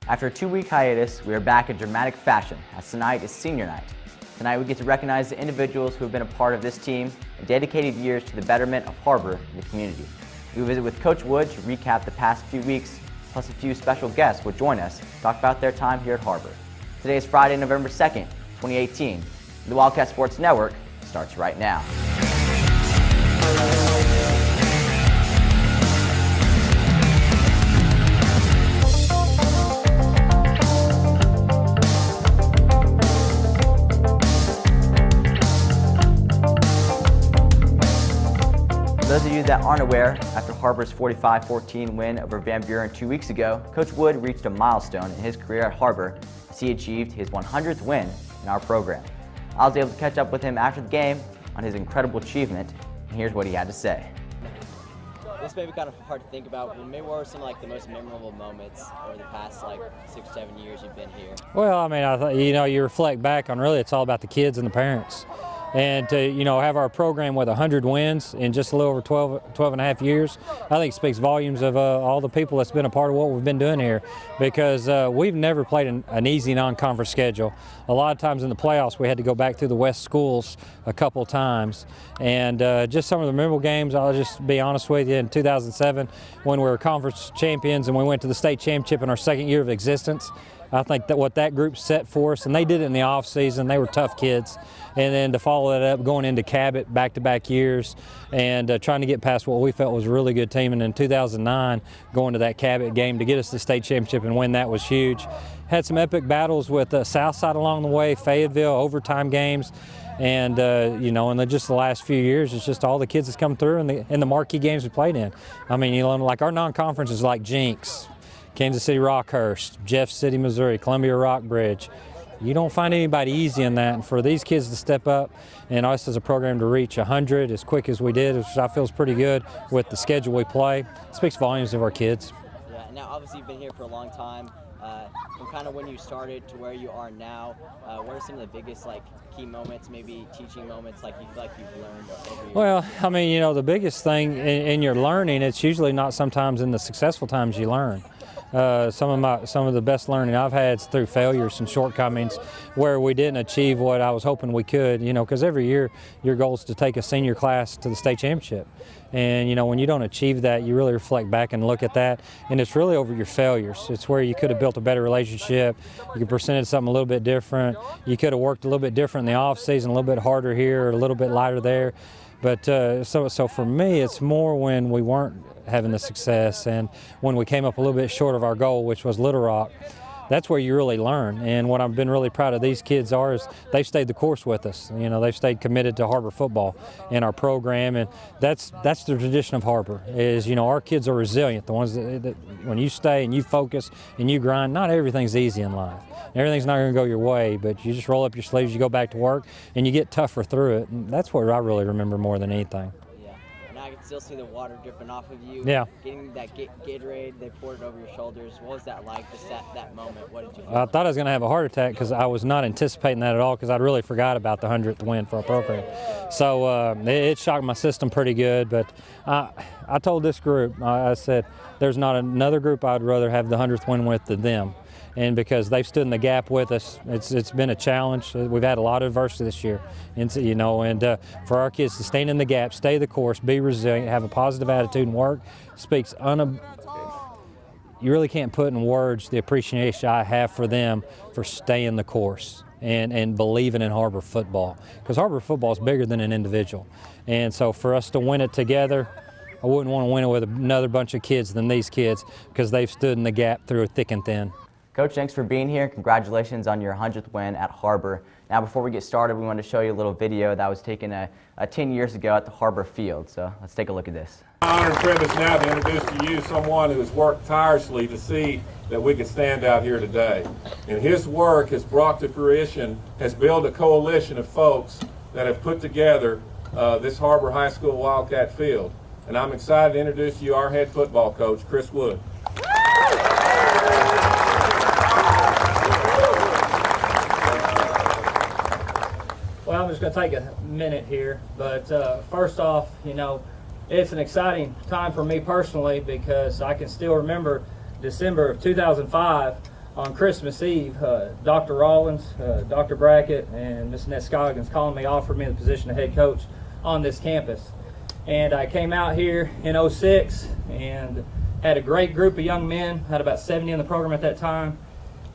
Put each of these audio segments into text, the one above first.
After a 2-week hiatus, we are back in dramatic fashion, as tonight is senior night. Tonight we get to recognize the individuals who have been a part of this team and dedicated years to the betterment of Har-BER and the community. We will visit with Coach Wood to recap the past few weeks, plus a few special guests will join us to talk about their time here at Har-BER. Today is Friday, November 2nd, 2018. The Wildcat Sports Network starts right now. For those of you that aren't aware, after Har-BER's 45-14 win over Van Buren 2 weeks ago, Coach Wood reached a milestone in his career at Har-BER as he achieved his 100th win in our program. I was able to catch up with him after the game on his incredible achievement, and here's what he had to say. This may be kind of hard to think about, but maybe what were some of the most memorable moments over the past 6-7 years you've been here? Well, I mean, I thought, you reflect back on really it's all about the kids and the parents. And to, have our program with 100 wins in just a little over 12 and a half years, I think speaks volumes of all the people that's been a part of what we've been doing here, because we've never played an easy non-conference schedule. A lot of times in the playoffs we had to go back through the West schools a couple times, and just some of the memorable games, I'll just be honest with you, in 2007 when we were conference champions and we went to the state championship in our second year of existence. I think that what that group set for us, and they did it in the off season, they were tough kids. And then to follow that up, going into Cabot back-to-back years and trying to get past what we felt was a really good team. And in 2009, going to that Cabot game to get us the state championship and win that was huge. Had some epic battles with Southside along the way, Fayetteville, overtime games. And, in just the last few years, it's just all the kids that's come through in the marquee games we played in. I mean, like our non-conference is like Jinx, Kansas City Rockhurst, Jeff City, Missouri, Columbia Rockbridge. You don't find anybody easy in that, and for these kids to step up and us as a program to reach 100 as quick as we did, which I feel is pretty good with the schedule we play, speaks volumes of our kids. Yeah, now obviously you've been here for a long time. From kind of when you started to where you are now, what are some of the biggest key moments, maybe teaching moments you feel like you've learned over years? Well, I mean, the biggest thing in your learning, it's usually not sometimes in the successful times you learn. Some of the best learning I've had is through failures and shortcomings where we didn't achieve what I was hoping we could, because every year your goal is to take a senior class to the state championship. And, when you don't achieve that, you really reflect back and look at that, and it's really over your failures. It's where you could have built a better relationship, you could have presented something a little bit different, you could have worked a little bit different in the off season, a little bit harder here, or a little bit lighter there. But so for me, it's more when we weren't having the success and when we came up a little bit short of our goal, which was Little Rock. That's where you really learn. And what I've been really proud of these kids is they've stayed the course with us. They've stayed committed to Har-BER football in our program, and that's the tradition of Har-BER. Is our kids are resilient. The ones that when you stay and you focus and you grind, not everything's easy in life. Everything's not going to go your way, but you just roll up your sleeves, you go back to work, and you get tougher through it. And that's what I really remember more than anything. I can still see the water dripping off of you. Yeah. Getting that Gatorade, they poured it over your shoulders. What was that like, just that moment? What did you feel? I thought I was going to have a heart attack because I was not anticipating that at all, because I really forgot about the 100th win for our program. So it shocked my system pretty good. But I told this group, I said, there's not another group I'd rather have the 100th win with than them. And because they've stood in the gap with us, it's been a challenge. We've had a lot of adversity this year, and for our kids to stand in the gap, stay the course, be resilient, have a positive attitude, and work speaks. You really can't put in words the appreciation I have for them for staying the course and believing in Har-BER football, because Har-BER football is bigger than an individual. And so for us to win it together, I wouldn't want to win it with another bunch of kids than these kids, because they've stood in the gap through thick and thin. Coach, thanks for being here. Congratulations on your 100th win at Har-BER. Now, before we get started, we want to show you a little video that was taken 10 years ago at the Har-BER field. So let's take a look at this. My honor and privilege now to introduce to you someone who has worked tirelessly to see that we could stand out here today. And his work has brought to fruition, has built a coalition of folks that have put together this Har-BER High School Wildcat field. And I'm excited to introduce to you our head football coach, Chris Wood. Well, I'm just going to take a minute here, but first off, it's an exciting time for me personally, because I can still remember December of 2005 on Christmas Eve, Dr. Rollins, Dr. Brackett, and Ms. Ness Scoggins calling me, offered me the position of head coach on this campus. And I came out here in '06 and had a great group of young men, had about 70 in the program at that time.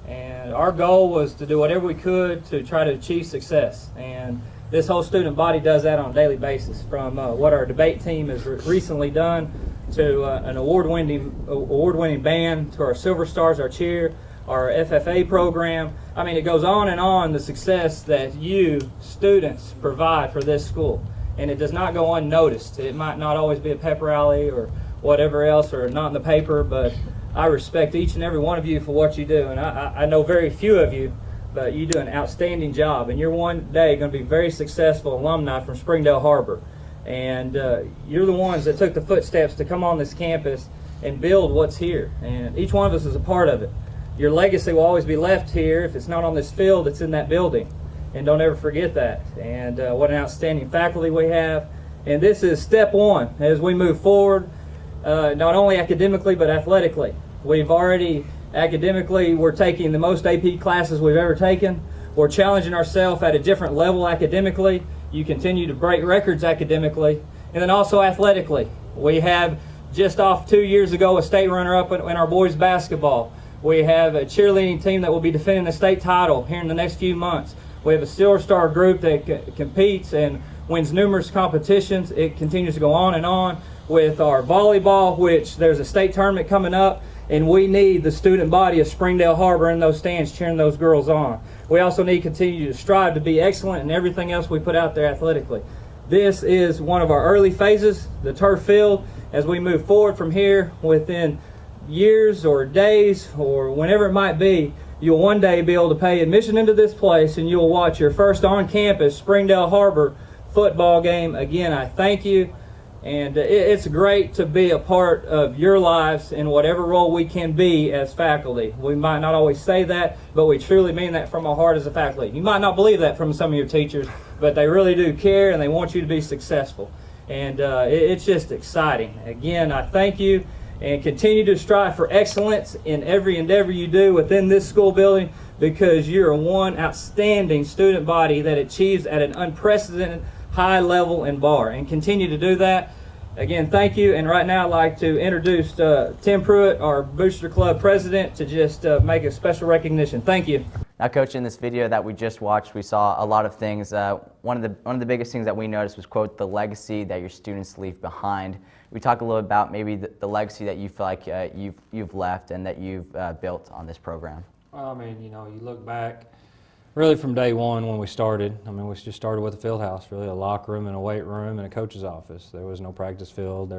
And our goal was to do whatever we could to try to achieve success. And this whole student body does that on a daily basis, from what our debate team has recently done to an award-winning band, to our Silver Stars, our cheer, our FFA program. I mean, it goes on and on, the success that you students provide for this school. And it does not go unnoticed. It might not always be a pep rally or whatever else, or not in the paper, but I respect each and every one of you for what you do. And I know very few of you, but you do an outstanding job. And you're one day going to be very successful alumni from Springdale HAR-BER. And you're the ones that took the footsteps to come on this campus and build what's here. And each one of us is a part of it. Your legacy will always be left here. If it's not on this field, it's in that building. And don't ever forget that. And what an outstanding faculty we have. And this is step one as we move forward, not only academically but athletically. We've already, academically, we're taking the most AP classes we've ever taken. We're challenging ourselves at a different level academically. You continue to break records academically. And then also athletically. We have, just off 2 years ago, a state runner-up in our boys basketball. We have a cheerleading team that will be defending the state title here in the next few months. We have a Silver Star group that competes and wins numerous competitions. It continues to go on and on with our volleyball, which there's a state tournament coming up, and we need the student body of Springdale HAR-BER in those stands cheering those girls on. We also need to continue to strive to be excellent in everything else we put out there athletically. This is one of our early phases, the turf field. As we move forward from here, within years or days or whenever it might be, you'll one day be able to pay admission into this place and you'll watch your first on-campus Springdale HAR-BER football game. Again, I thank you, and it's great to be a part of your lives in whatever role we can be as faculty. We might not always say that, but we truly mean that from our heart as a faculty. You might not believe that from some of your teachers, but they really do care and they want you to be successful. And it's just exciting. Again, I thank you, and continue to strive for excellence in every endeavor you do within this school building, because you're one outstanding student body that achieves at an unprecedented high level in bar, and continue to do that. Again, thank you. And right now I'd like to introduce Tim Pruitt, our Booster Club president, to just make a special recognition. Thank you. Now, Coach, in this video that we just watched, we saw a lot of things. One of the biggest things that we noticed was, quote, the legacy that your students leave behind. We talk a little about maybe the legacy that you feel like you've left and that you've built on this program. Well, I mean, you know, you look back really from day one when we started. I mean, we just started with a field house, really a locker room and a weight room and a coach's office. There was no practice field.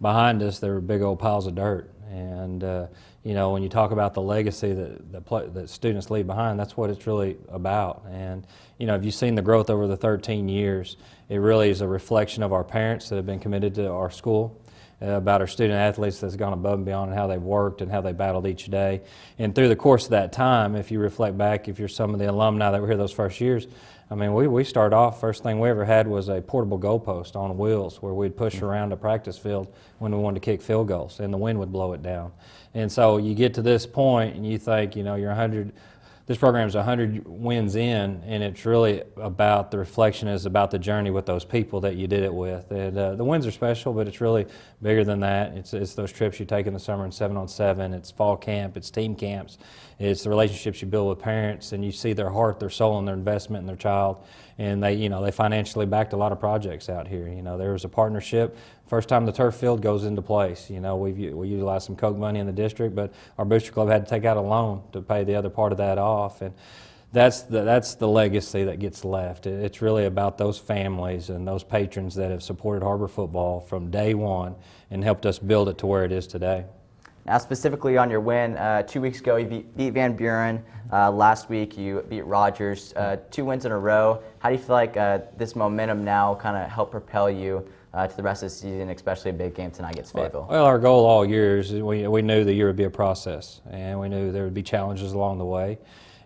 Behind us, there were big old piles of dirt. And, you know, when you talk about the legacy that students leave behind, that's what it's really about. And, you know, if you've seen the growth over the 13 years, it really is a reflection of our parents that have been committed to our school, about our student athletes that's gone above and beyond and how they've worked and how they battled each day. And through the course of that time, if you reflect back, if you're some of the alumni that were here those first years, I mean, we started off, first thing we ever had was a portable goalpost on wheels where we'd push around a practice field when we wanted to kick field goals, and the wind would blow it down. And so you get to this point and you think, you know, this program's 100 wins in, and it's really about, the reflection is about the journey with those people that you did it with. And the wins are special, but it's really bigger than that. It's those trips you take in the summer in 7-on-7. It's fall camp. It's team camps. It's the relationships you build with parents, and you see their heart, their soul, and their investment in their child. And they financially backed a lot of projects out here. You know, there was a partnership. First time the turf field goes into place, you know, we utilized some Coke money in the district, but our Booster Club had to take out a loan to pay the other part of that off. And that's the legacy that gets left. It's really about those families and those patrons that have supported HAR-BER football from day one and helped us build it to where it is today. Now, specifically on your win, 2 weeks ago you beat Van Buren. Last week you beat Rogers. 2 wins in a row. How do you feel like this momentum now kind of helped propel you to the rest of the season, especially a big game tonight against Fayetteville? Well, our goal all year is we knew the year would be a process, and we knew there would be challenges along the way.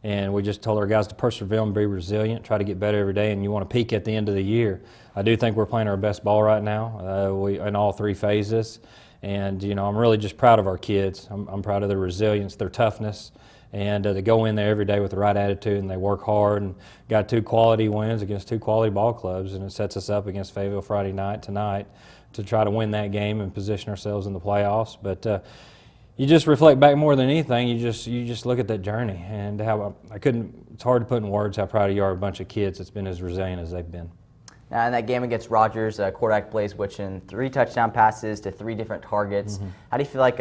And we just told our guys to persevere and be resilient, try to get better every day, and you want to peak at the end of the year. I do think we're playing our best ball right now in all 3 phases. And, you know, I'm really just proud of our kids. I'm proud of their resilience, their toughness, And they go in there every day with the right attitude, and they work hard, and got 2 quality wins against 2 quality ball clubs, and it sets us up against Fayetteville Friday night tonight to try to win that game and position ourselves in the playoffs. But you just reflect back more than anything. You just look at that journey, and how it's hard to put in words how proud you are of a bunch of kids that's been as resilient as they've been. Now, in that game against Rogers, quarterback Blaze Witchin, 3 touchdown passes to 3 different targets. How do you feel like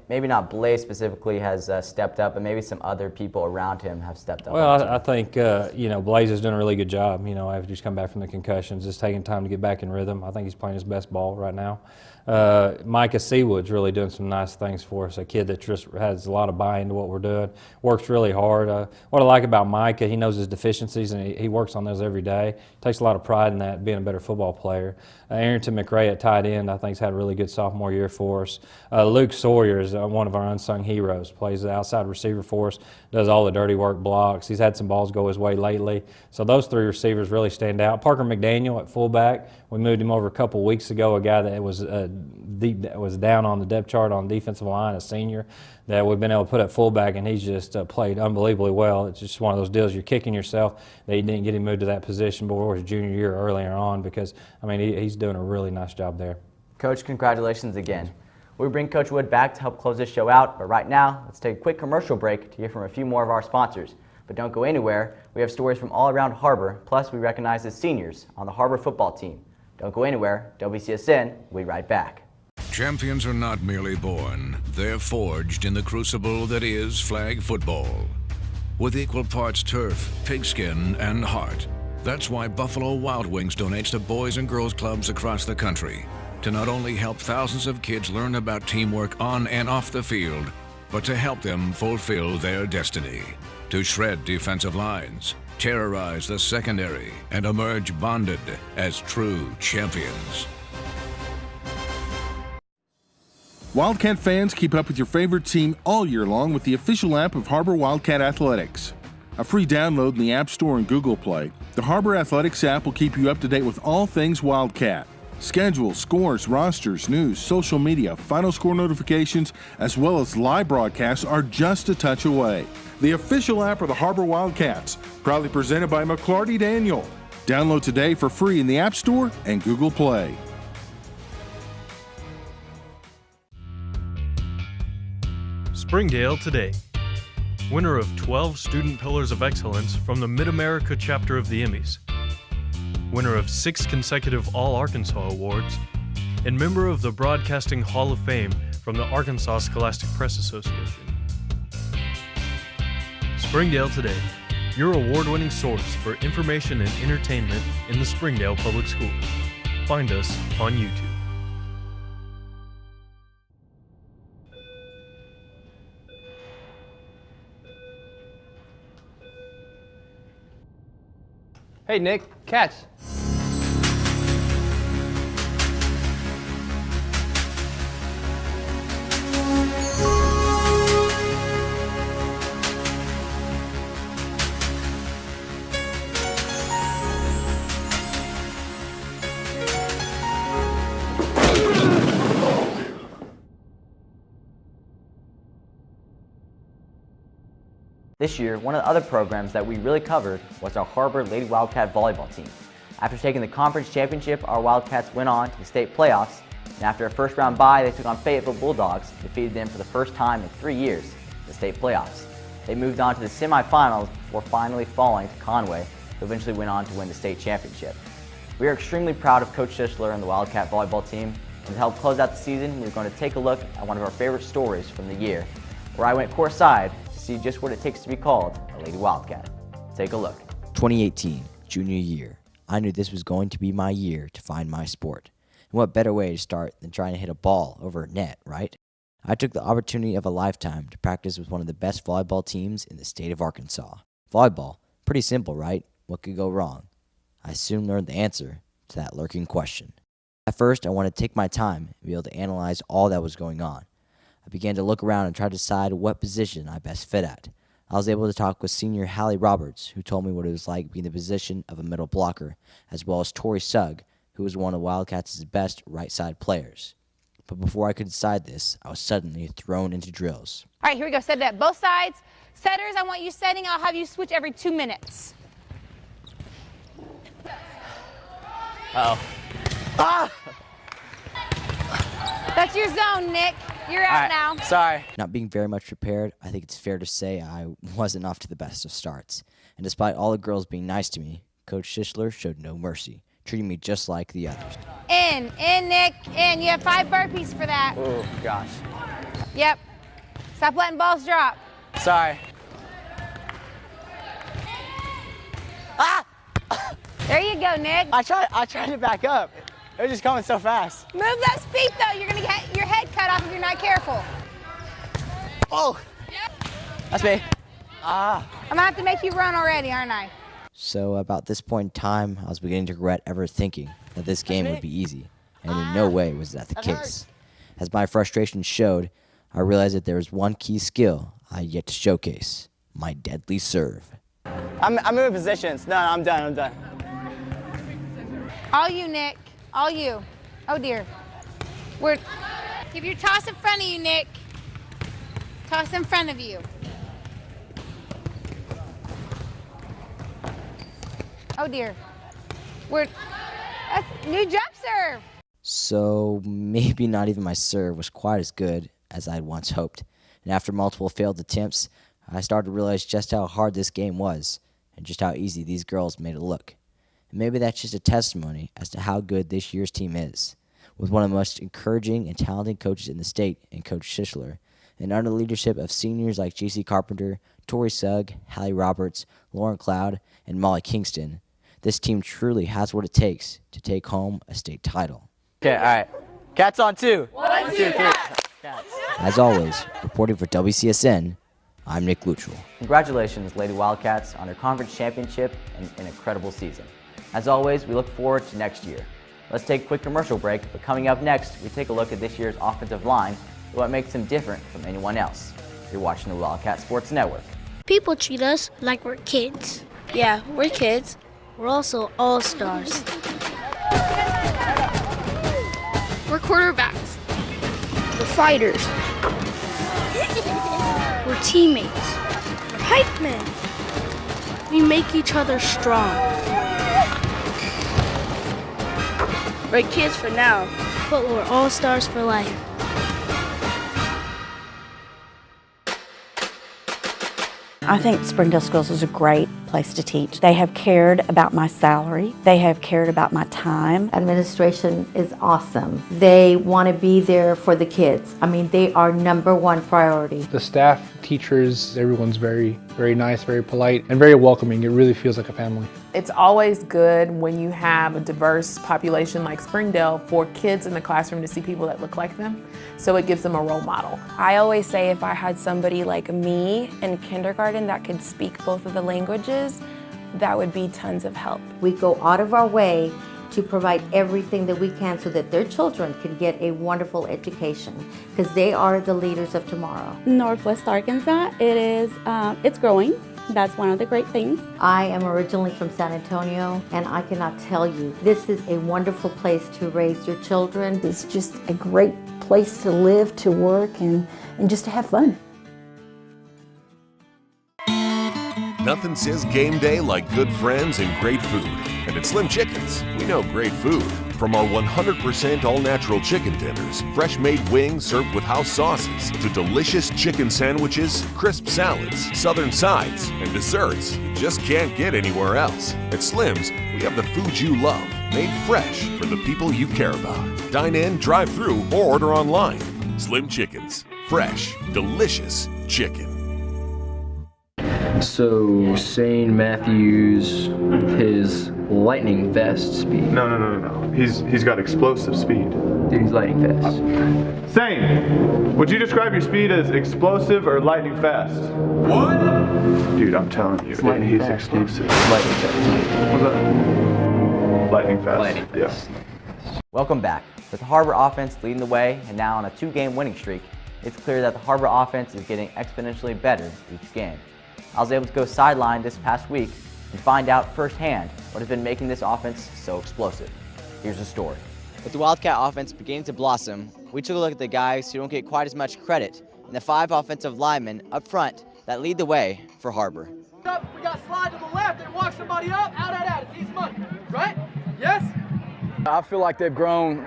maybe not Blaze specifically has stepped up, but maybe some other people around him have stepped up? Well, I think Blaze has done a really good job. After he's come back from the concussions, just taking time to get back in rhythm. I think he's playing his best ball right now. Micah Seawood's really doing some nice things for us. A kid that just has a lot of buy-in to what we're doing. Works really hard. What I like about Micah, he knows his deficiencies, and he works on those every day. Takes a lot of pride in that, being a better football player. Arrington McRae at tight end, I think, has had a really good sophomore year for us. Luke Sawyer is one of our unsung heroes. Plays the outside receiver for us. Does all the dirty work, blocks. He's had some balls go his way lately. So those 3 receivers really stand out. Parker McDaniel at fullback. We moved him over a couple weeks ago. A guy that was down on the depth chart on defensive line, a senior that we've been able to put at fullback, and he's just played unbelievably well. It's just one of those deals you're kicking yourself that you didn't get him moved to that position before his junior year earlier on, because he's doing a really nice job there. Coach, congratulations again. We bring Coach Wood back to help close this show out, but right now let's take a quick commercial break to hear from a few more of our sponsors. But don't go anywhere. We have stories from all around Har-BER, plus we recognize the seniors on the Har-BER football team. Don't go anywhere. WCSN, we'll be right back. Champions are not merely born, they're forged in the crucible that is flag football. With equal parts turf, pigskin, and heart. That's why Buffalo Wild Wings donates to boys and girls clubs across the country to not only help thousands of kids learn about teamwork on and off the field, but to help them fulfill their destiny. To shred defensive lines, terrorize the secondary, and emerge bonded as true champions. Wildcat fans, keep up with your favorite team all year long with the official app of Har-BER Wildcat Athletics. A free download in the App Store and Google Play, the Har-BER Athletics app will keep you up to date with all things Wildcat. Schedules, scores, rosters, news, social media, final score notifications, as well as live broadcasts are just a touch away. The official app of the Har-BER Wildcats, proudly presented by McClarty Daniel. Download today for free in the App Store and Google Play. Springdale Today. Winner of 12 Student Pillars of Excellence from the Mid-America chapter of the Emmys. Winner of 6 consecutive All-Arkansas Awards, and member of the Broadcasting Hall of Fame from the Arkansas Scholastic Press Association. Springdale Today, your award-winning source for information and entertainment in the Springdale Public Schools. Find us on YouTube. Hey, Nick, catch. This year, one of the other programs that we really covered was our Har-BER Lady Wildcat volleyball team. After taking the conference championship, our Wildcats went on to the state playoffs, and after a first-round bye, they took on Fayetteville Bulldogs, defeated them for the first time in 3 years in the state playoffs. They moved on to the semifinals before finally falling to Conway, who eventually went on to win the state championship. We are extremely proud of Coach Tischler and the Wildcat volleyball team, and to help close out the season, we're going to take a look at one of our favorite stories from the year, where I went courtside to see just what it takes to be called a Lady Wildcat. Take a look. 2018, junior year. I knew this was going to be my year to find my sport. And what better way to start than trying to hit a ball over a net, right? I took the opportunity of a lifetime to practice with one of the best volleyball teams in the state of Arkansas. Volleyball, pretty simple, right? What could go wrong? I soon learned the answer to that lurking question. At first, I wanted to take my time and be able to analyze all that was going on. I began to look around and try to decide what position I best fit at. I was able to talk with senior Hallie Roberts, who told me what it was like being the position of a middle blocker, as well as Tori Sugg, who was one of Wildcats' best right-side players. But before I could decide this, I was suddenly thrown into drills. All right, here we go. Set it up. Both sides. Setters, I want you setting. I'll have you switch every 2 minutes. Uh-oh. Ah! That's your zone, Nick. You're out now. Sorry. Not being very much prepared, I think it's fair to say I wasn't off to the best of starts. And despite all the girls being nice to me, Coach Schishler showed no mercy, treating me just like the others. In, Nick, in. You have 5 burpees for that. Oh, gosh. Yep. Stop letting balls drop. Sorry. Ah! There you go, Nick. I tried to back up. It was just coming so fast. Move those feet, though. You're going to get your head cut off if you're not careful. Oh! That's me. Ah. I'm going to have to make you run already, aren't I? So about this point in time, I was beginning to regret ever thinking that this game would be easy, and in no way was that the case. As my frustration showed, I realized that there was one key skill I had yet to showcase: my deadly serve. I'm moving positions. No, I'm done. All you, Nick. All you. Oh, dear. Give your toss in front of you, Nick. Toss in front of you. Oh, dear. That's new jump serve. So maybe not even my serve was quite as good as I had once hoped. And after multiple failed attempts, I started to realize just how hard this game was and just how easy these girls made it look. And maybe that's just a testimony as to how good this year's team is, with one of the most encouraging and talented coaches in the state in Coach Schishler, and under the leadership of seniors like J.C. Carpenter, Tori Sugg, Hallie Roberts, Lauren Cloud, and Molly Kingston. This team truly has what it takes to take home a state title. Okay, all right. Cats on 2. 1, 2, 3. Cats. As always, reporting for WCSN, I'm Nick Luttrell. Congratulations, Lady Wildcats, on their conference championship and an incredible season. As always, we look forward to next year. Let's take a quick commercial break, but coming up next, we take a look at this year's offensive line and what makes them different from anyone else. You're watching the Wildcat Sports Network. People treat us like we're kids. Yeah, we're kids. We're also all-stars. We're quarterbacks. We're fighters. We're teammates. We're hype men. We make each other strong. We're kids for now, but we're all-stars for life. I think Springdale Schools is a great place to teach. They have cared about my salary. They have cared about my time. Administration is awesome. They want to be there for the kids. I mean, they are #1 priority. The staff, teachers, everyone's very nice, very polite, and very welcoming. It really feels like a family. It's always good when you have a diverse population like Springdale for kids in the classroom to see people that look like them, so it gives them a role model. I always say if I had somebody like me in kindergarten that could speak both of the languages, that would be tons of help. We go out of our way to provide everything that we can so that their children can get a wonderful education, because they are the leaders of tomorrow. Northwest Arkansas, it's growing. That's one of the great things. I am originally from San Antonio, and I cannot tell you, this is a wonderful place to raise your children. It's just a great place to live, to work, and just to have fun. Nothing says game day like good friends and great food. And at Slim Chickens, we know great food. From our 100% all-natural chicken tenders, fresh-made wings served with house sauces, to delicious chicken sandwiches, crisp salads, southern sides, and desserts you just can't get anywhere else. At Slim's, we have the food you love, made fresh for the people you care about. Dine in, drive through, or order online. Slim Chickens. Fresh, delicious chicken. So, St. Matthews, his lightning fast speed. No. He's got explosive speed. Dude, he's lightning fast. Sane, would you describe your speed as explosive or lightning fast? What? Dude, I'm telling you, he's explosive. Lightning fast. What's that? Lightning fast. Lightning fast. Yeah. Welcome back. With the Har-BER offense leading the way and now on a 2-game winning streak, it's clear that the Har-BER offense is getting exponentially better each game. I was able to go sideline this past week and find out firsthand what has been making this offense so explosive. Here's the story. With the Wildcat offense beginning to blossom, we took a look at the guys who don't get quite as much credit, and the 5 offensive linemen up front that lead the way for Har-BER. We got slide to the left and walk somebody up, out. It's easy money, right? Yes? I feel like they've grown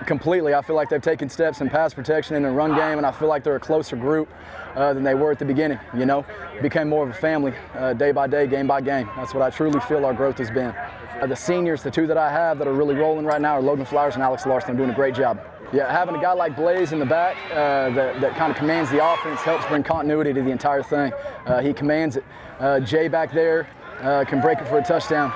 completely. I feel like they've taken steps in pass protection in the run game, and I feel like they're a closer group than they were at the beginning, you know. Became more of a family day by day, game by game. That's what I truly feel our growth has been. The seniors, the two that I have that are really rolling right now are Logan Flowers and Alex Larson. They're doing a great job. Yeah, having a guy like Blaze in the back that kind of commands the offense helps bring continuity to the entire thing. He commands it. Jay back there can break it for a touchdown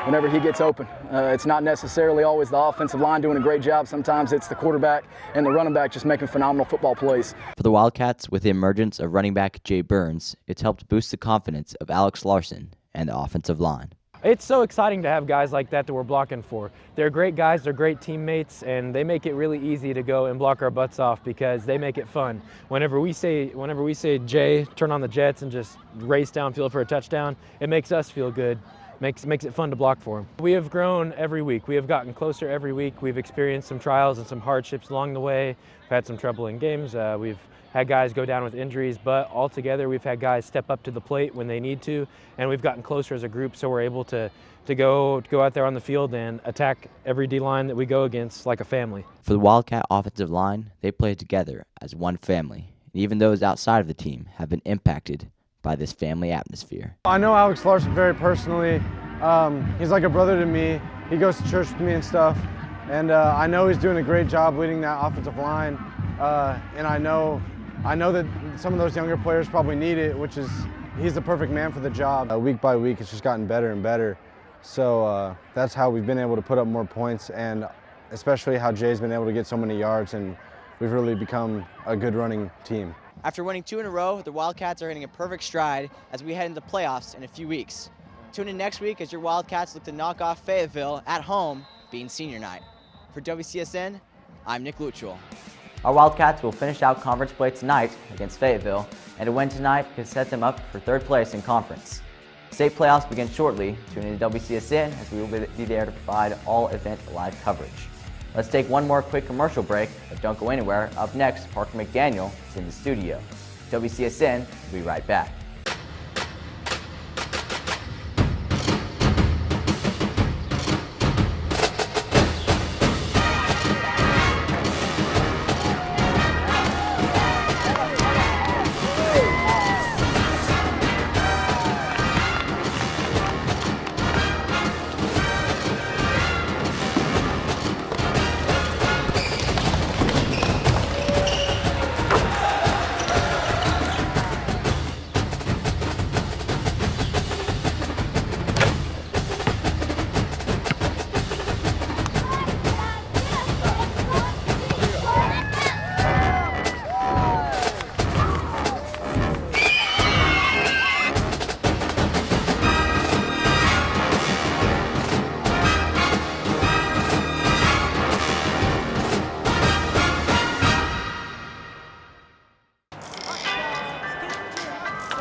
whenever he gets open. It's not necessarily always the offensive line doing a great job. Sometimes it's the quarterback and the running back just making phenomenal football plays. For the Wildcats, with the emergence of running back Jay Burns, it's helped boost the confidence of Alex Larson and the offensive line. It's so exciting to have guys like that we're blocking for. They're great guys, they're great teammates, and they make it really easy to go and block our butts off because they make it fun. Whenever we say Jay, turn on the jets and just race downfield for a touchdown, it makes us feel good. Makes it fun to block for them. We have grown every week. We have gotten closer every week. We've experienced some trials and some hardships along the way. We've had some trouble in games. We've had guys go down with injuries, but altogether we've had guys step up to the plate when they need to, and we've gotten closer as a group, so we're able to go out there on the field and attack every D-line that we go against like a family. For the Wildcat offensive line, they play together as one family, and even those outside of the team have been impacted by this family atmosphere. I know Alex Larson very personally. He's like a brother to me. He goes to church with me and stuff, and I know he's doing a great job leading that offensive line, and I know that some of those younger players probably need it, which is he's the perfect man for the job. Week by week, it's just gotten better and better. So that's how we've been able to put up more points, and especially how Jay's been able to get so many yards, and we've really become a good running team. After winning 2 in a row, the Wildcats are hitting a perfect stride as we head into playoffs in a few weeks. Tune in next week as your Wildcats look to knock off Fayetteville at home, being senior night. For WCSN, I'm Nick Luttrell. Our Wildcats will finish out conference play tonight against Fayetteville, and a win tonight could set them up for 3rd place in conference. State playoffs begin shortly. Tune in to WCSN as we will be there to provide all event live coverage. Let's take one more quick commercial break, but don't go anywhere. Up next, Parker McDaniel is in the studio. WCSN will be right back.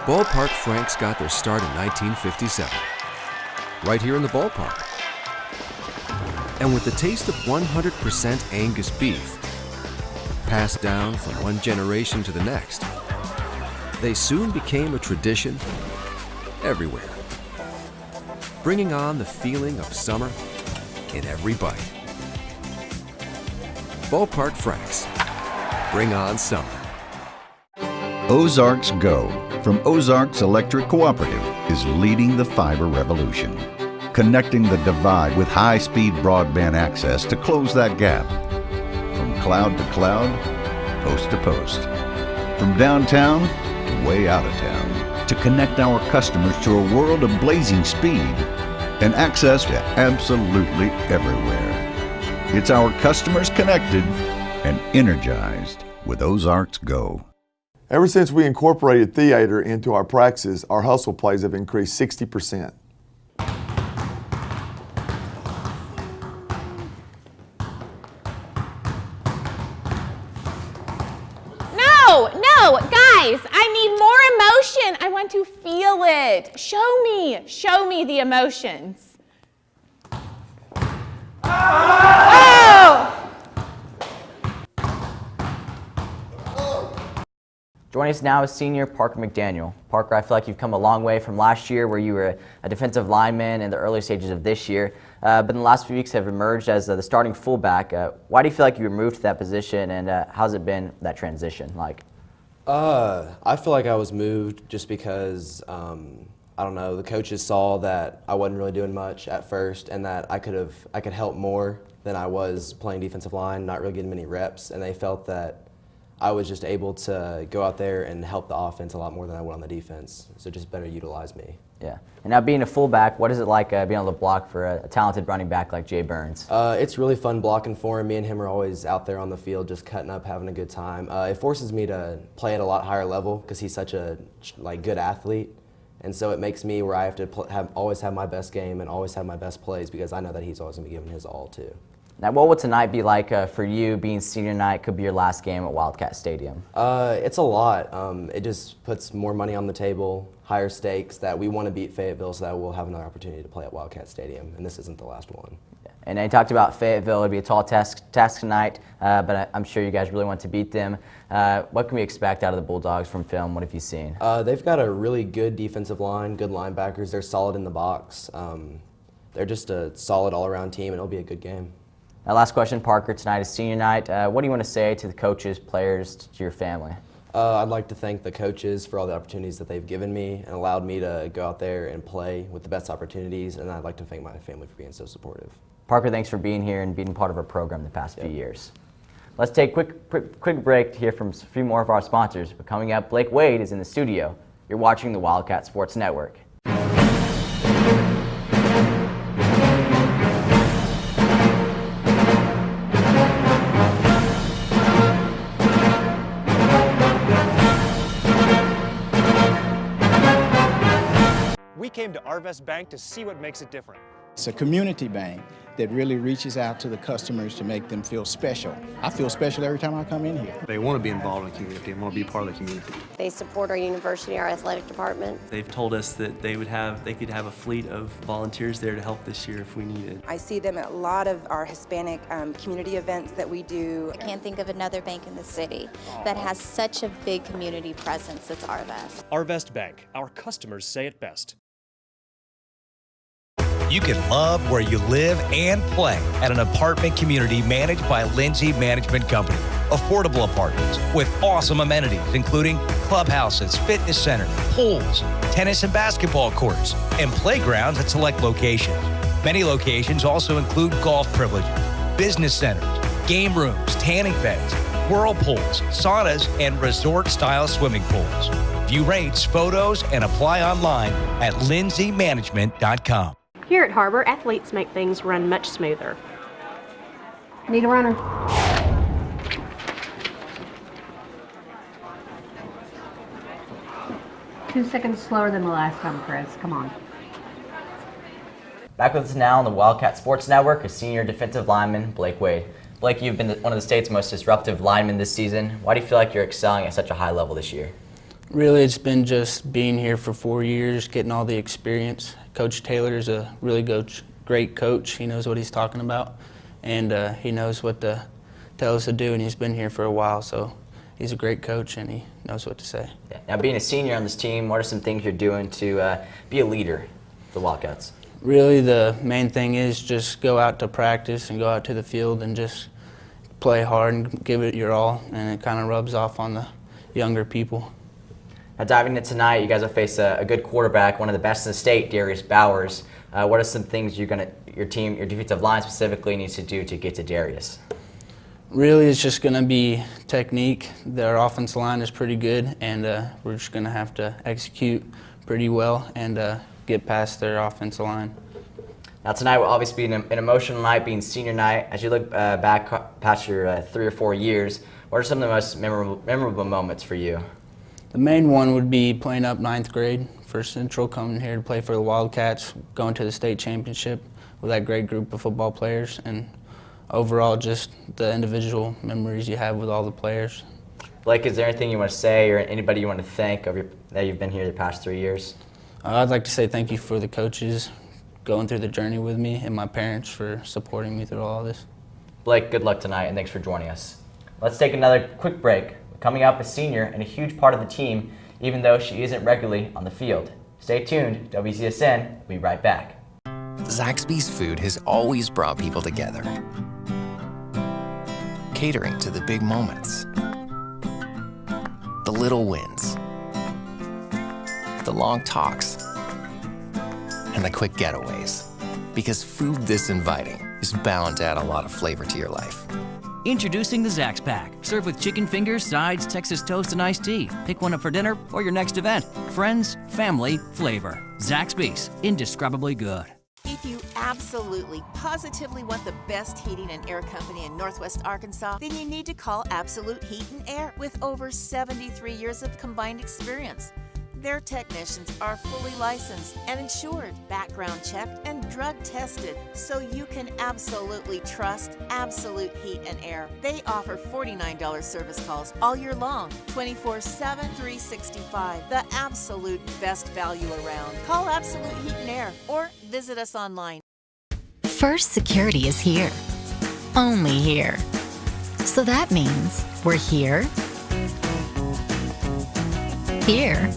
Ballpark Franks got their start in 1957, right here in the ballpark. And with the taste of 100% Angus beef, passed down from one generation to the next, they soon became a tradition everywhere, bringing on the feeling of summer in every bite. Ballpark Franks, bring on summer. Ozarks Go from Ozarks Electric Cooperative is leading the fiber revolution, connecting the divide with high-speed broadband access to close that gap. From cloud to cloud, post to post. From downtown to way out of town, to connect our customers to a world of blazing speed and access to absolutely everywhere. It's our customers connected and energized with Ozarks Go. Ever since we incorporated theater into our practices, our hustle plays have increased 60%. No, guys, I need more emotion. I want to feel it. Show me the emotions. Oh! Joining us now is senior Parker McDaniel. Parker, I feel like you've come a long way from last year where you were a defensive lineman in the early stages of this year, but in the last few weeks have emerged as the starting fullback. Why do you feel like you were moved to that position, and how's it been, that transition like? I feel like I was moved just because, I don't know, the coaches saw that I wasn't really doing much at first and that I could help more than I was playing defensive line, not really getting many reps, and they felt that I was just able to go out there and help the offense a lot more than I would on the defense, so just better utilize me. Yeah. And now being a fullback, what is it like being able to block for a talented running back like Jay Burns? It's really fun blocking for him. Me and him are always out there on the field just cutting up, having a good time. It forces me to play at a lot higher level because he's such a good athlete. And so it makes me where I have to always have my best game and always have my best plays because I know that he's always going to be giving his all too. Now, what would tonight be like for you, being senior night, could be your last game at Wildcat Stadium? It's a lot. It just puts more money on the table, higher stakes, that we want to beat Fayetteville so that we'll have another opportunity to play at Wildcat Stadium, and this isn't the last one. And I talked about Fayetteville. It would be a tall task tonight, but I'm sure you guys really want to beat them. What can we expect out of the Bulldogs from film? What have you seen? They've got a really good defensive line, good linebackers. They're solid in the box. They're just a solid all-around team, and it'll be a good game. Last question, Parker. Tonight is senior night. What do you want to say to the coaches, players, to your family? I'd like to thank the coaches for all the opportunities that they've given me and allowed me to go out there and play with the best opportunities, and I'd like to thank my family for being so supportive. Parker, thanks for being here and being part of our program the past few years. Let's take a quick break to hear from a few more of our sponsors. But coming up, Blake Wade is in the studio. You're watching the Wildcat Sports Network. We came to Arvest Bank to see what makes it different. It's a community bank that really reaches out to the customers to make them feel special. I feel special every time I come in here. They want to be involved in the community and want to be part of the community. They support our university, our athletic department. They've told us that they could have a fleet of volunteers there to help this year if we needed. I see them at a lot of our Hispanic community events that we do. I can't think of another bank in the city that has such a big community presence as Arvest. Arvest Bank, our customers say it best. You can love where you live and play at an apartment community managed by Lindsay Management Company. Affordable apartments with awesome amenities, including clubhouses, fitness center, pools, tennis and basketball courts, and playgrounds at select locations. Many locations also include golf privileges, business centers, game rooms, tanning beds, whirlpools, saunas, and resort-style swimming pools. View rates, photos, and apply online at lindsaymanagement.com. Here at HAR-BER, athletes make things run much smoother. Need a runner. Two seconds slower than the last time, Chris. Come on. Back with us now on the Wildcat Sports Network is senior defensive lineman Blake Wade. Blake, you've been one of the state's most disruptive linemen this season. Why do you feel like you're excelling at such a high level this year? Really, it's been just being here for 4 years, getting all the experience. Coach Taylor is a really great coach. He knows what he's talking about, and he knows what to tell us to do, and he's been here for a while, so he's a great coach, and he knows what to say. Yeah. Now, being a senior on this team, what are some things you're doing to be a leader for the Wildcats? Really, the main thing is just go out to practice and go out to the field and just play hard and give it your all, and it kind of rubs off on the younger people. Now, diving into tonight, you guys will face a good quarterback, one of the best in the state, Darius Bowers. What are some things your team, your defensive line specifically, needs to do to get to Darius? Really, it's just going to be technique. Their offensive line is pretty good, and we're just going to have to execute pretty well and get past their offensive line. Now, tonight will obviously be an emotional night, being senior night. As you look back past your 3 or 4 years, what are some of the most memorable moments for you? The main one would be playing up 9th grade for Central, coming here to play for the Wildcats, going to the state championship with that great group of football players, and overall just the individual memories you have with all the players. Blake, is there anything you want to say or anybody you want to thank that you've been here the past 3 years? I'd like to say thank you for the coaches going through the journey with me and my parents for supporting me through all this. Blake, good luck tonight and thanks for joining us. Let's take another quick break. Coming up, a senior and a huge part of the team, even though she isn't regularly on the field. Stay tuned, WCSN will be right back. Zaxby's food has always brought people together. Catering to the big moments, the little wins, the long talks, and the quick getaways. Because food this inviting is bound to add a lot of flavor to your life. Introducing the Zax Pack. Served with chicken fingers, sides, Texas toast, and iced tea. Pick one up for dinner or your next event. Friends, family, flavor. Zaxby's. Indescribably good. If you absolutely, positively want the best heating and air company in Northwest Arkansas, then you need to call Absolute Heat and Air with over 73 years of combined experience. Their technicians are fully licensed and insured, background checked, and drug tested, so you can absolutely trust Absolute Heat and Air. They offer $49 service calls all year long, 24/7, 365. The absolute best value around. Call Absolute Heat and Air or visit us online. First Security is here. Only here. So that means we're here, here,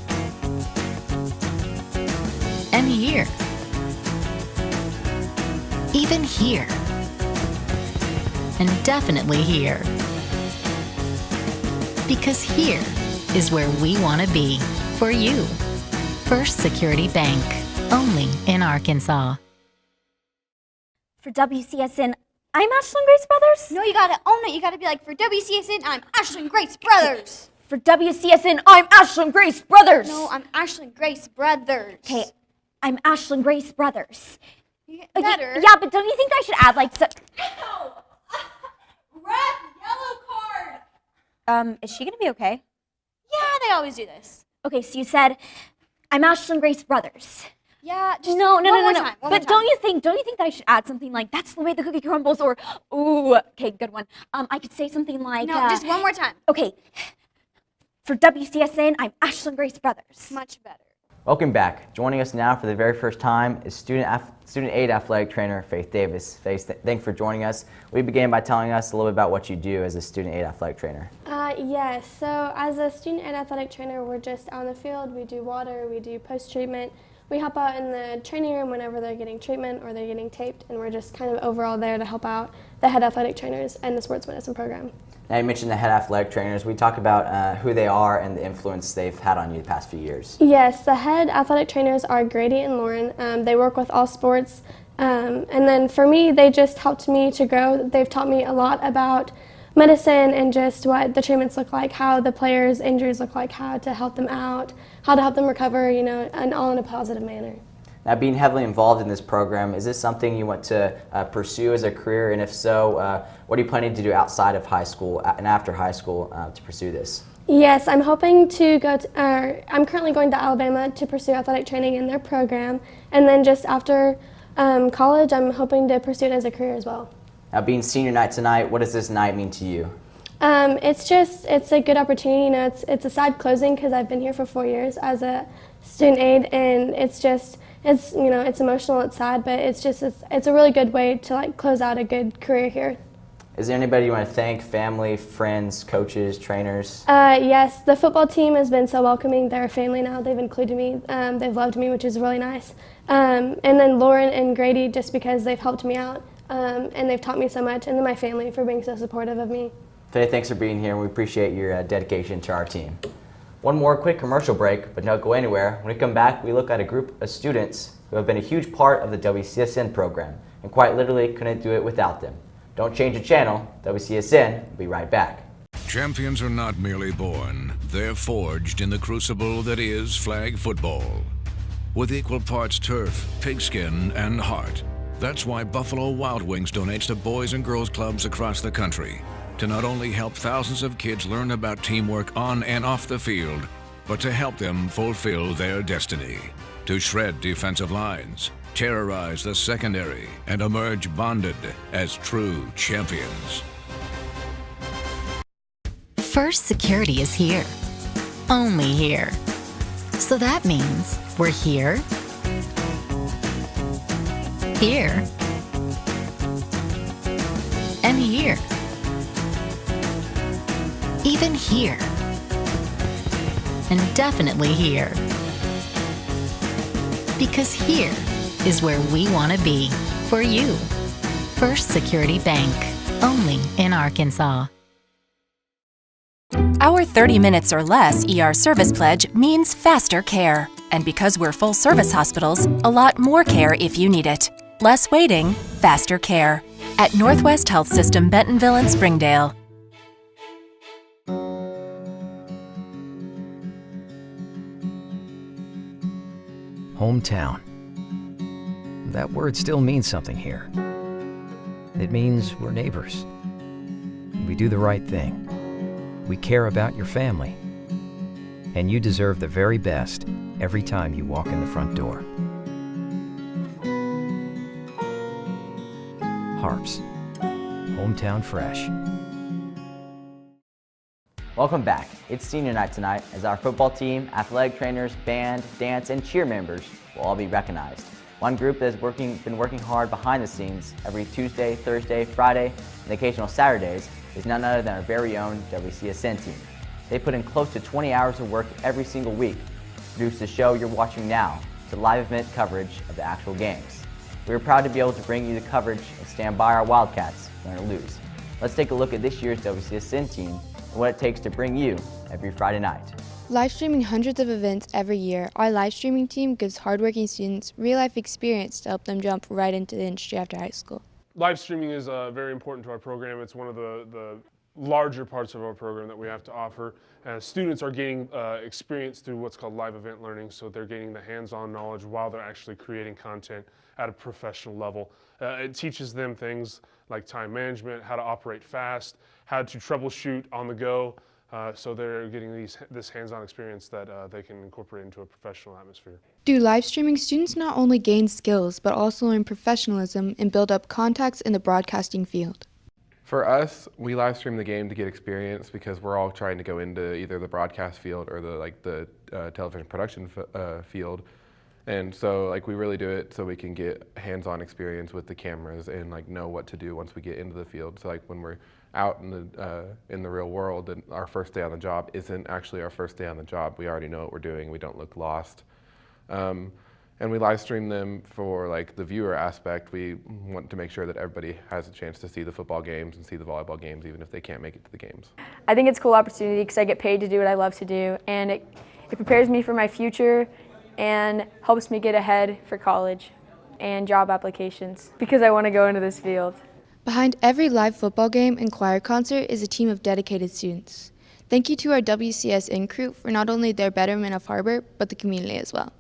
and here. Even here. And definitely here. Because here is where we want to be for you. First Security Bank. Only in Arkansas. For WCSN, I'm Ashlyn Grace Brothers. No, you gotta own it. You gotta be like, for WCSN, I'm Ashlyn Grace Brothers. For WCSN, I'm Ashlyn Grace Brothers. No, I'm Ashlyn Grace Brothers. Okay, I'm Ashlyn Grace Brothers. Better. Yeah, but don't you think I should add like some... Ow! Red, yellow card. Is she gonna be okay? Yeah, they always do this. Okay, so you said, I'm Ashlyn Grace Brothers. Yeah, just no. one more time. But don't you think that I should add something like, that's the way the cookie crumbles, or, ooh, okay, good one. I could say something like... No, just one more time. Okay. For WCSN, I'm Ashlyn Grace Brothers. Much better. Welcome back. Joining us now for the very first time is student aid athletic trainer Faith Davis. Faith, thanks for joining us. We began by telling us a little bit about what you do as a student aid athletic trainer. Yes, so as a student aid athletic trainer, we're just out in the field. We do water, we do post-treatment. We help out in the training room whenever they're getting treatment or they're getting taped, and we're just kind of overall there to help out the head athletic trainers and the sports medicine program. Now you mentioned the head athletic trainers. We talk about who they are and the influence they've had on you the past few years. Yes, the head athletic trainers are Grady and Lauren. They work with all sports. And then for me, they just helped me to grow. They've taught me a lot about medicine and just what the treatments look like, how the players' injuries look like, how to help them out, how to help them recover, and all in a positive manner. Now, being heavily involved in this program, is this something you want to pursue as a career? And if so, what are you planning to do outside of high school and after high school to pursue this? Yes, I'm hoping to go to, I'm currently going to Alabama to pursue athletic training in their program. And then just after college, I'm hoping to pursue it as a career as well. Now, being senior night tonight, what does this night mean to you? It's a good opportunity. It's a sad closing because I've been here for 4 years as a student aide, and it's emotional, it's sad, but it's a really good way to close out a good career here. Is there anybody you want to thank? Family, friends, coaches, trainers? Yes, the football team has been so welcoming. They're a family now. They've included me. They've loved me, which is really nice. And then Lauren and Grady, just because they've helped me out and they've taught me so much, and then my family for being so supportive of me. Faye, thanks for being here, and we appreciate your dedication to our team. One more quick commercial break, but don't go anywhere. When we come back, we look at a group of students who have been a huge part of the WCSN program, and quite literally couldn't do it without them. Don't change the channel. WCSN will be right back. Champions are not merely born. They're forged in the crucible that is flag football. With equal parts turf, pigskin, and heart. That's why Buffalo Wild Wings donates to boys and girls clubs across the country to not only help thousands of kids learn about teamwork on and off the field, but to help them fulfill their destiny. To shred defensive lines, terrorize the secondary, and emerge bonded as true champions. First Security is here. Only here. So that means we're here, here, and here. Even here. and definitely here. Because here is where we want to be for you. First Security Bank, only in Arkansas. Our 30 minutes or less ER service pledge means faster care. And because we're full service hospitals, a lot more care if you need it. Less waiting, faster care. At Northwest Health System Bentonville and Springdale. Hometown. That word still means something here. It means we're neighbors. We do the right thing. We care about your family. And you deserve the very best every time you walk in the front door. HAR-BER. Hometown fresh. Welcome back. It's senior night tonight as our football team, athletic trainers, band, dance, and cheer members will all be recognized. One group that has been working hard behind the scenes every Tuesday, Thursday, Friday, and occasional Saturdays is none other than our very own WCSN team. They put in close to 20 hours of work every single week to produce the show you're watching now to live event coverage of the actual games. We are proud to be able to bring you the coverage and stand by our Wildcats win or lose. Let's take a look at this year's WCSN team and what it takes to bring you every Friday night. Live streaming hundreds of events every year, our live streaming team gives hardworking students real-life experience to help them jump right into the industry after high school. Live streaming is very important to our program. It's one of the larger parts of our program that we have to offer. Students are gaining experience through what's called live event learning, so they're gaining the hands-on knowledge while they're actually creating content at a professional level. It teaches them things like time management, how to operate fast, how to troubleshoot on the go, so they're getting this hands-on experience that they can incorporate into a professional atmosphere. Through live streaming, students not only gain skills, but also learn professionalism and build up contacts in the broadcasting field. For us, we live stream the game to get experience because we're all trying to go into either the broadcast field or the television production field. And so we really do it so we can get hands-on experience with the cameras and know what to do once we get into the field. So when we're out in the real world, and our first day on the job isn't actually our first day on the job. We already know what we're doing. We don't look lost. And we live stream them for the viewer aspect. We want to make sure that everybody has a chance to see the football games and see the volleyball games, even if they can't make it to the games. I think it's a cool opportunity because I get paid to do what I love to do, and it prepares me for my future and helps me get ahead for college and job applications because I want to go into this field. Behind every live football game and choir concert is a team of dedicated students. Thank you to our WCSN crew for not only their betterment of HAR-BER, but the community as well.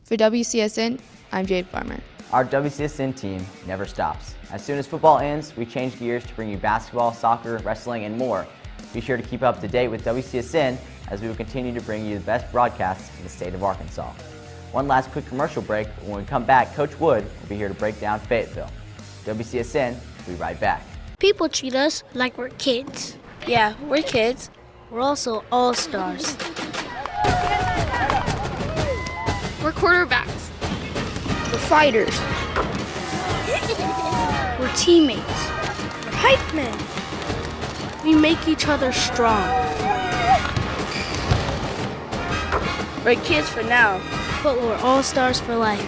For WCSN, I'm Jade Farmer. Our WCSN team never stops. As soon as football ends, we change gears to bring you basketball, soccer, wrestling, and more. Be sure to keep up to date with WCSN as we will continue to bring you the best broadcasts in the state of Arkansas. One last quick commercial break, but when we come back, Coach Wood will be here to break down Fayetteville. WCSN will be right back. People treat us like we're kids. Yeah, we're kids. We're also all-stars. We're quarterbacks. We're fighters. We're teammates. We're hype men. We make each other strong. We're kids for now, but we're all-stars for life.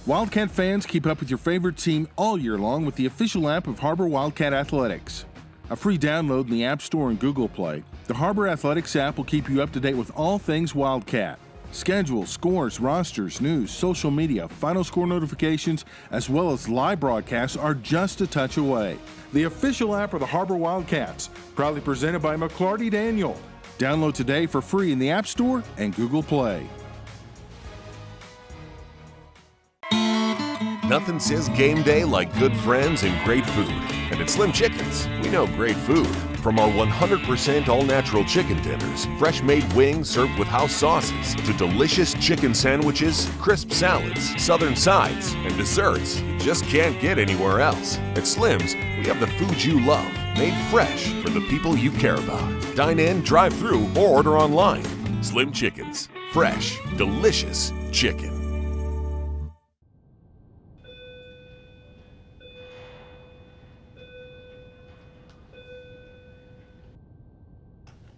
Wildcat fans, keep up with your favorite team all year long with the official app of HAR-BER Wildcat Athletics. A free download in the App Store and Google Play, the HAR-BER Athletics app will keep you up to date with all things Wildcat. Schedules, scores, rosters, news, social media, final score notifications, as well as live broadcasts are just a touch away. The official app of the HAR-BER Wildcats, proudly presented by McClarty Daniel. Download today for free in the App Store and Google Play. Nothing says game day like good friends and great food. And at Slim Chickens, we know great food. From our 100% all-natural chicken tenders, fresh-made wings served with house sauces, to delicious chicken sandwiches, crisp salads, southern sides, and desserts you just can't get anywhere else. At Slim's, we have the food you love, made fresh for the people you care about. Dine in, drive through, or order online. Slim Chickens. Fresh, delicious chicken.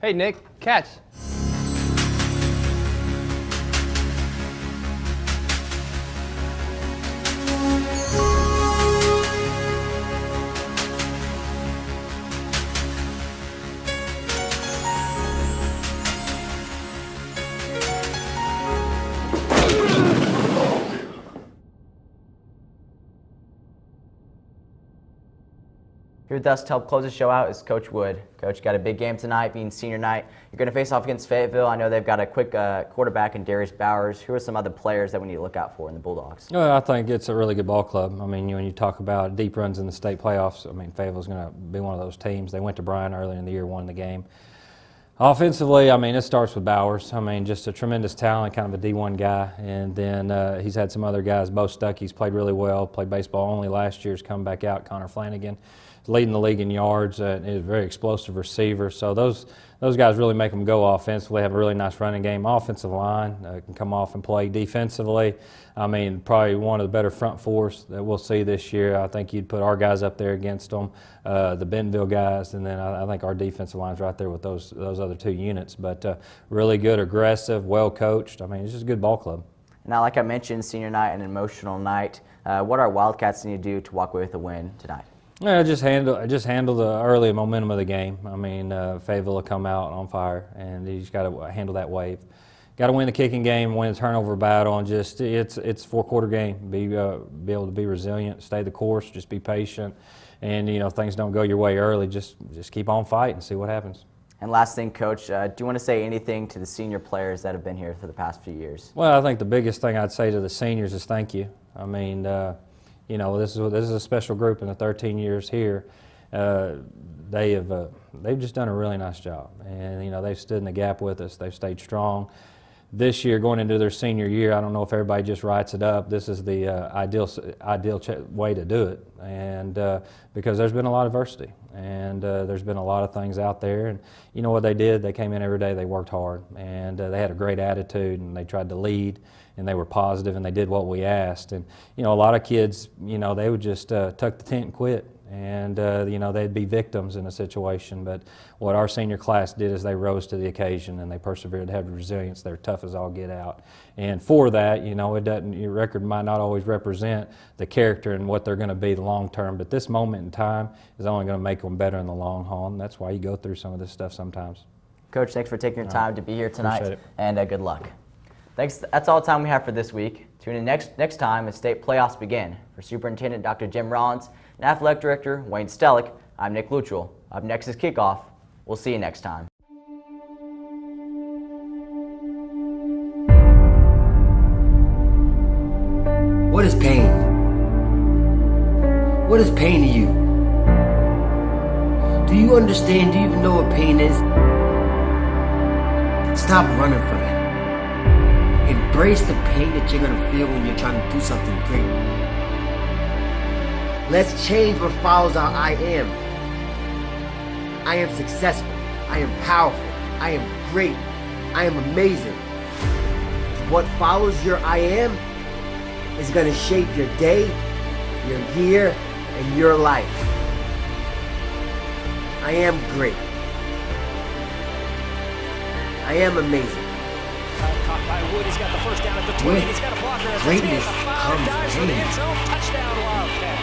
Hey, Nick, catch. Here with us to help close the show out is Coach Wood. Coach, got a big game tonight, being senior night. You're going to face off against Fayetteville. I know they've got a quick quarterback in Darius Bowers. Who are some other players that we need to look out for in the Bulldogs? Well, I think it's a really good ball club. I mean, when you talk about deep runs in the state playoffs, I mean, Fayetteville's going to be one of those teams. They went to Bryan earlier in the year, won the game. Offensively, I mean, it starts with Bowers. I mean, just a tremendous talent, kind of a D1 guy. And then he's had some other guys. Bo Stuckey's played really well, played baseball only last year, has come back out. Connor Flanagan leading the league in yards, and is a very explosive receiver. So those guys really make them go offensively, have a really nice running game. Offensive line can come off and play defensively. I mean, probably one of the better front fours that we'll see this year. I think you'd put our guys up there against them, the Bentonville guys, and then I think our defensive line's right there with those other two units. But really good, aggressive, well coached. I mean, it's just a good ball club. Now, like I mentioned, senior night, an emotional night. What are Wildcats need to do to walk away with a win tonight? Yeah, just handle the early momentum of the game. I mean, Fayetteville will come out on fire, and you just got to handle that wave. Got to win the kicking game, win the turnover battle, and just it's a 4-quarter game. Be able to be resilient, stay the course, just be patient, and if things don't go your way early, just keep on fighting and see what happens. And last thing, Coach, do you want to say anything to the senior players that have been here for the past few years? Well, I think the biggest thing I'd say to the seniors is thank you. I mean, this is a special group in the 13 years here. They've just done a really nice job, and they've stood in the gap with us. They've stayed strong. This year, going into their senior year, I don't know if everybody just writes it up. This is the ideal way to do it, and because there's been a lot of adversity, and there's been a lot of things out there. And you know what they did? They came in every day. They worked hard, and they had a great attitude, and they tried to lead, and they were positive, and they did what we asked. And a lot of kids, they would just tuck the tent and quit. And, they'd be victims in a situation. But what our senior class did is they rose to the occasion and they persevered, they had resilience, they're tough as all get out. And for that, your record might not always represent the character and what they're going to be the long term, but this moment in time is only going to make them better in the long haul, and that's why you go through some of this stuff sometimes. Coach, thanks for taking your time to be here tonight, and good luck. Thanks. That's all the time we have for this week. Tune in next time as state playoffs begin. For Superintendent Dr. Jim Rollins and Athletic Director Wayne Stellick, I'm Nick Luttrell. Up next is Kickoff. We'll see you next time. What is pain? What is pain to you? Do you understand? Do you even know what pain is? Stop running from it. Embrace the pain that you're going to feel when you're trying to do something great. Let's change what follows our I am. I am successful. I am powerful. I am great. I am amazing. What follows your I am is going to shape your day, your year, and your life. I am great. I am amazing. With greatness comes pain.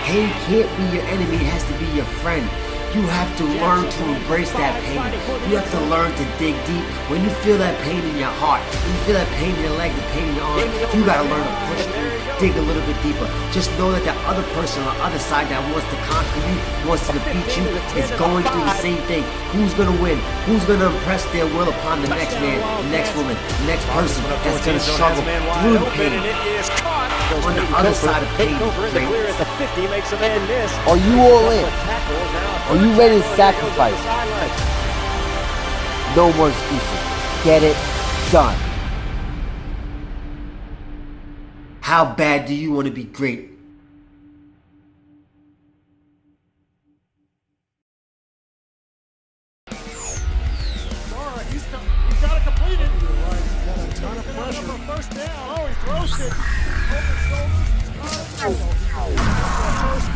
Pain can't be your enemy, it has to be your friend. You have to learn to embrace that pain. You have to learn to dig deep. When you feel that pain in your heart, when you feel that pain in your leg, the pain in your arm, you gotta learn to push through, dig a little bit deeper. Just know that the other person on the other side that wants to conquer you, wants to defeat you, is going through the same thing. Who's gonna win? Who's gonna impress their will upon the next man, the next woman, the next person that's gonna struggle through the pain? On the other side of pain, are you all in? Are you ready to sacrifice? No more excuses. Get it done. How bad do you want to be great? Alright, he's got it completed. Got a ton of pressure. First down. Oh, he throws it over shoulders. He's got it. First